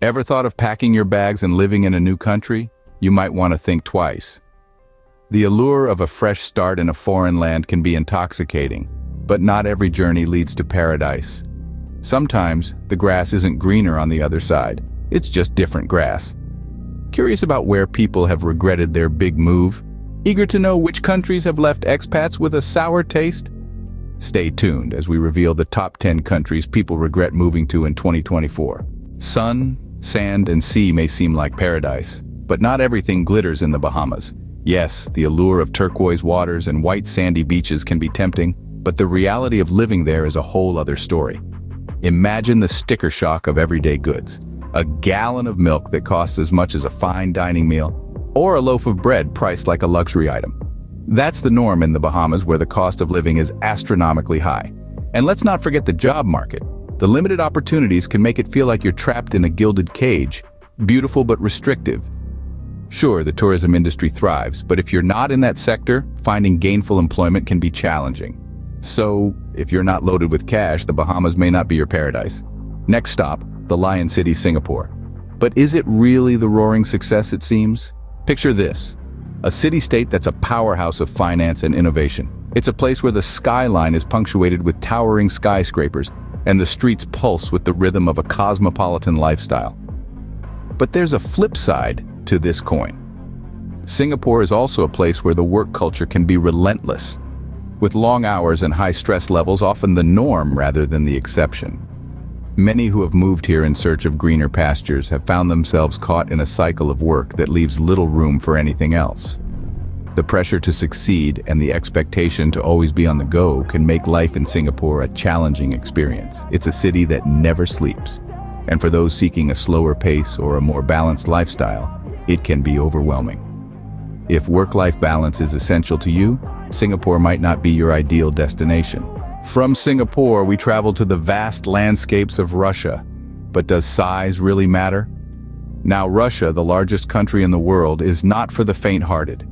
Ever thought of packing your bags and living in a new country? You might want to think twice. The allure of a fresh start in a foreign land can be intoxicating, but not every journey leads to paradise. Sometimes, the grass isn't greener on the other side. It's just different grass. Curious about where people have regretted their big move? Eager to know which countries have left expats with a sour taste? Stay tuned as we reveal the top 10 countries people regret moving to in 2024. Sun, sand, and sea may seem like paradise, but not everything glitters in the Bahamas. Yes, the allure of turquoise waters and white sandy beaches can be tempting, but the reality of living there is a whole other story. Imagine the sticker shock of everyday goods. A gallon of milk that costs as much as a fine dining meal, or a loaf of bread priced like a luxury item. That's the norm in the Bahamas, where the cost of living is astronomically high. And let's not forget the job market. The limited opportunities can make it feel like you're trapped in a gilded cage, beautiful but restrictive. Sure, the tourism industry thrives, but if you're not in that sector, finding gainful employment can be challenging. So, if you're not loaded with cash, the Bahamas may not be your paradise. Next stop, the Lion City, Singapore. But is it really the roaring success it seems? Picture this. A city-state that's a powerhouse of finance and innovation. It's a place where the skyline is punctuated with towering skyscrapers, and the streets pulse with the rhythm of a cosmopolitan lifestyle. But there's a flip side to this coin. Singapore is also a place where the work culture can be relentless, with long hours and high stress levels often the norm rather than the exception. Many who have moved here in search of greener pastures have found themselves caught in a cycle of work that leaves little room for anything else. The pressure to succeed and the expectation to always be on the go can make life in Singapore a challenging experience. It's a city that never sleeps, and for those seeking a slower pace or a more balanced lifestyle, it can be overwhelming. If work-life balance is essential to you, Singapore might not be your ideal destination. From Singapore, we travel to the vast landscapes of Russia. But does size really matter? Now, Russia, the largest country in the world, is not for the faint-hearted.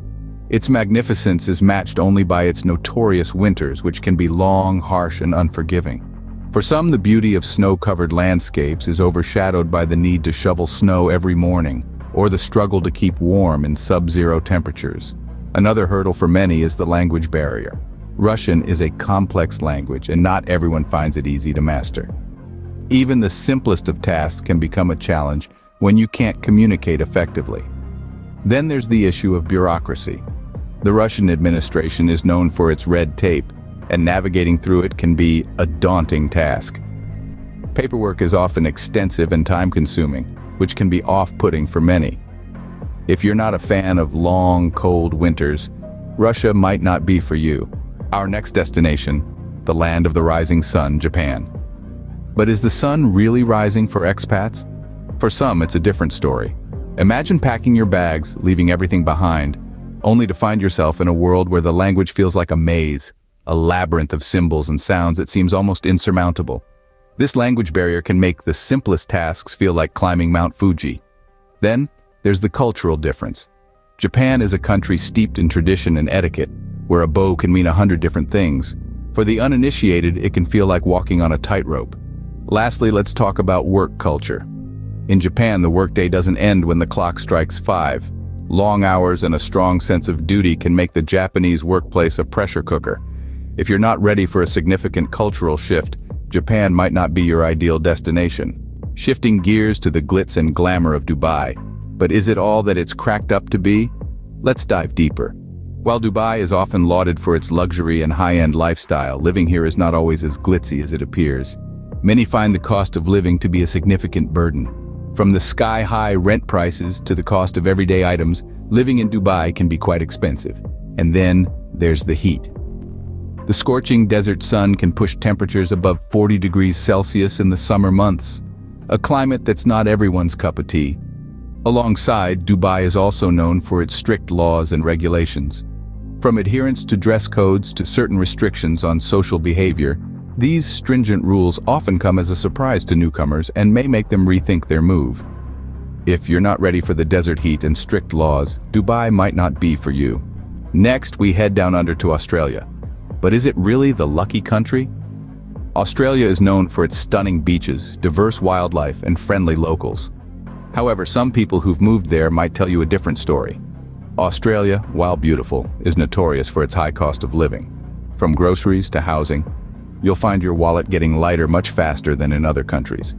Its magnificence is matched only by its notorious winters, which can be long, harsh, and unforgiving. For some, the beauty of snow-covered landscapes is overshadowed by the need to shovel snow every morning, or the struggle to keep warm in sub-zero temperatures. Another hurdle for many is the language barrier. Russian is a complex language, and not everyone finds it easy to master. Even the simplest of tasks can become a challenge when you can't communicate effectively. Then there's the issue of bureaucracy. The Russian administration is known for its red tape, and navigating through it can be a daunting task. Paperwork is often extensive and time-consuming, which can be off-putting for many. If you're not a fan of long, cold winters, Russia might not be for you. Our next destination, the land of the rising sun, Japan. But is the sun really rising for expats? For some, it's a different story. Imagine packing your bags, leaving everything behind, only to find yourself in a world where the language feels like a maze, a labyrinth of symbols and sounds that seems almost insurmountable. This language barrier can make the simplest tasks feel like climbing Mount Fuji. Then, there's the cultural difference. Japan is a country steeped in tradition and etiquette, where a bow can mean 100 different things. For the uninitiated, it can feel like walking on a tightrope. Lastly, let's talk about work culture. In Japan, the workday doesn't end when the clock strikes 5. Long hours and a strong sense of duty can make the Japanese workplace a pressure cooker. If you're not ready for a significant cultural shift, Japan might not be your ideal destination. Shifting gears to the glitz and glamour of Dubai. But is it all that it's cracked up to be? Let's dive deeper. While Dubai is often lauded for its luxury and high-end lifestyle, living here is not always as glitzy as it appears. Many find the cost of living to be a significant burden. From the sky-high rent prices to the cost of everyday items, living in Dubai can be quite expensive. And then there's the heat. The scorching desert sun can push temperatures above 40 degrees Celsius in the summer months, a climate that's not everyone's cup of tea. Alongside, Dubai is also known for its strict laws and regulations. From adherence to dress codes to certain restrictions on social behavior, these stringent rules often come as a surprise to newcomers and may make them rethink their move. If you're not ready for the desert heat and strict laws, Dubai might not be for you. Next, we head down under to Australia. But is it really the lucky country? Australia is known for its stunning beaches, diverse wildlife, and friendly locals. However, some people who've moved there might tell you a different story. Australia, while beautiful, is notorious for its high cost of living. From groceries to housing, you'll find your wallet getting lighter much faster than in other countries.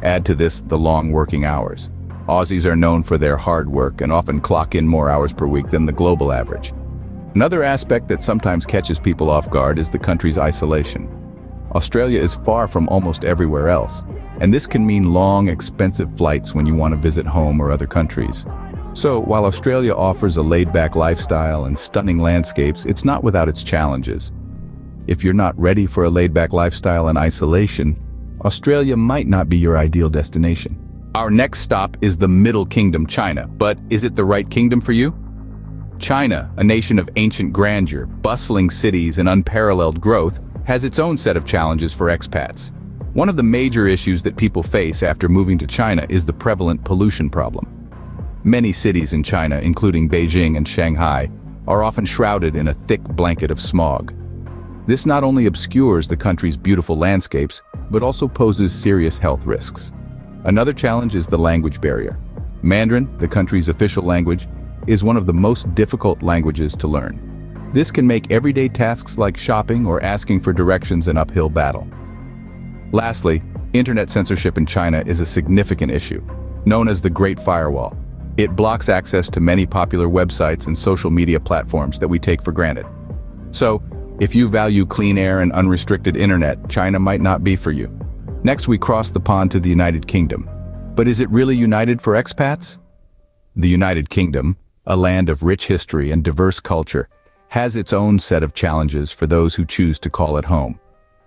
Add to this the long working hours. Aussies are known for their hard work and often clock in more hours per week than the global average. Another aspect that sometimes catches people off guard is the country's isolation. Australia is far from almost everywhere else, and this can mean long, expensive flights when you want to visit home or other countries. So, while Australia offers a laid-back lifestyle and stunning landscapes, it's not without its challenges. If you're not ready for a laid-back lifestyle and isolation, Australia might not be your ideal destination. Our next stop is the Middle Kingdom, China. But is it the right kingdom for you? China, a nation of ancient grandeur, bustling cities, and unparalleled growth, has its own set of challenges for expats. One of the major issues that people face after moving to China is the prevalent pollution problem. Many cities in China, including Beijing and Shanghai, are often shrouded in a thick blanket of smog. This not only obscures the country's beautiful landscapes, but also poses serious health risks. Another challenge is the language barrier. Mandarin, the country's official language, is one of the most difficult languages to learn. This can make everyday tasks like shopping or asking for directions an uphill battle. Lastly, internet censorship in China is a significant issue, known as the Great Firewall. It blocks access to many popular websites and social media platforms that we take for granted. So, if you value clean air and unrestricted internet, China might not be for you. Next, we cross the pond to the United Kingdom. But is it really united for expats? The United Kingdom, a land of rich history and diverse culture, has its own set of challenges for those who choose to call it home.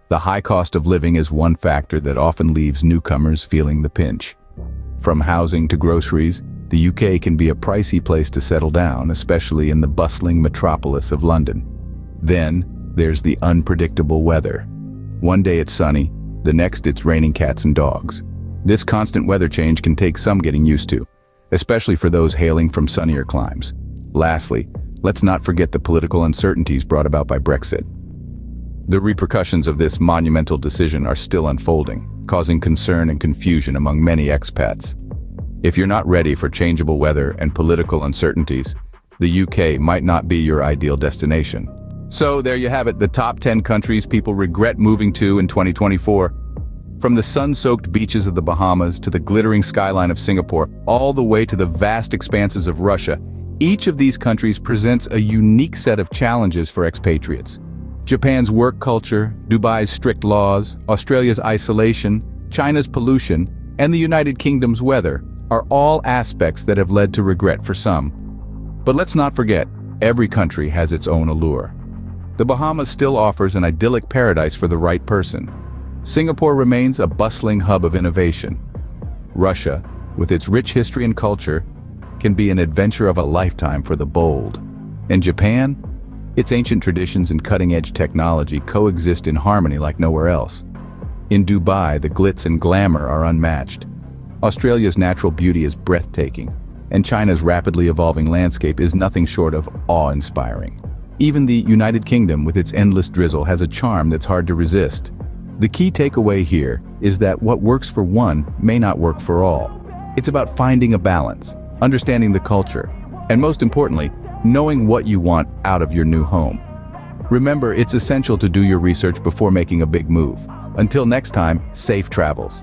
The high cost of living is one factor that often leaves newcomers feeling the pinch. From housing to groceries, the UK can be a pricey place to settle down, especially in the bustling metropolis of London. Then, there's the unpredictable weather. One day it's sunny, the next it's raining cats and dogs. This constant weather change can take some getting used to, especially for those hailing from sunnier climes. Lastly, let's not forget the political uncertainties brought about by Brexit. The repercussions of this monumental decision are still unfolding, causing concern and confusion among many expats. If you're not ready for changeable weather and political uncertainties, the UK might not be your ideal destination. So there you have it, the top 10 countries people regret moving to in 2024. From the sun-soaked beaches of the Bahamas to the glittering skyline of Singapore, all the way to the vast expanses of Russia, each of these countries presents a unique set of challenges for expatriates. Japan's work culture, Dubai's strict laws, Australia's isolation, China's pollution, and the United Kingdom's weather are all aspects that have led to regret for some. But let's not forget, every country has its own allure. The Bahamas still offers an idyllic paradise for the right person. Singapore remains a bustling hub of innovation. Russia, with its rich history and culture, can be an adventure of a lifetime for the bold. And Japan, its ancient traditions and cutting-edge technology coexist in harmony like nowhere else. In Dubai, the glitz and glamour are unmatched. Australia's natural beauty is breathtaking, and China's rapidly evolving landscape is nothing short of awe-inspiring. Even the United Kingdom, with its endless drizzle, has a charm that's hard to resist. The key takeaway here is that what works for one may not work for all. It's about finding a balance, understanding the culture, and most importantly, knowing what you want out of your new home. Remember, it's essential to do your research before making a big move. Until next time, safe travels.